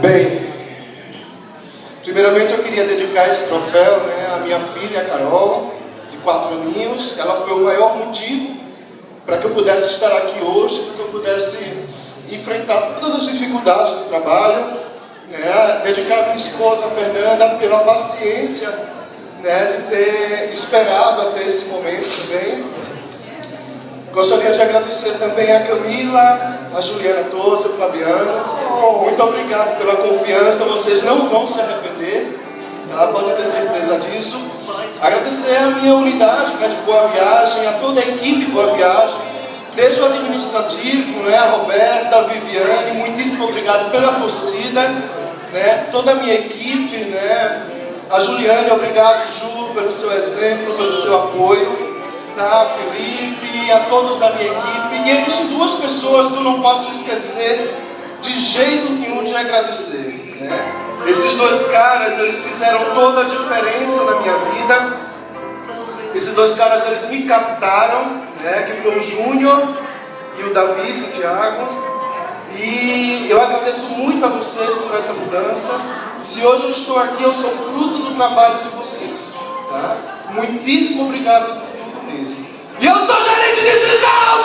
Bem, primeiramente eu queria dedicar esse troféu, à minha filha Carol, de 4 aninhos. Ela foi o maior motivo para que eu pudesse estar aqui hoje, para que eu pudesse enfrentar todas as dificuldades do trabalho. Dedicar a minha esposa Fernanda pela paciência de ter esperado até esse momento também. Gostaria de agradecer também a Camila, a Juliana Toso, o Fabiano. Muito obrigado pela confiança, vocês não vão se arrepender, tá? Podem ter certeza disso. Agradecer a minha unidade de Boa Viagem, a toda a equipe Boa Viagem, desde o administrativo, a Roberta, a Viviane, muitíssimo obrigado pela torcida, toda a minha equipe, a Juliane, obrigado Ju, pelo seu exemplo, pelo seu apoio. Felipe, a todos da minha equipe. E existem 2 pessoas que eu não posso esquecer de jeito nenhum de agradecer. Esses 2 caras, eles fizeram toda a diferença na minha vida. Esses 2 caras, eles me captaram, que foi o Júnior e o Davi Santiago. E eu agradeço muito a vocês por essa mudança. Se hoje eu estou aqui, eu sou fruto do trabalho de vocês, tá? Muitíssimo obrigado. E eu sou gerente distrital,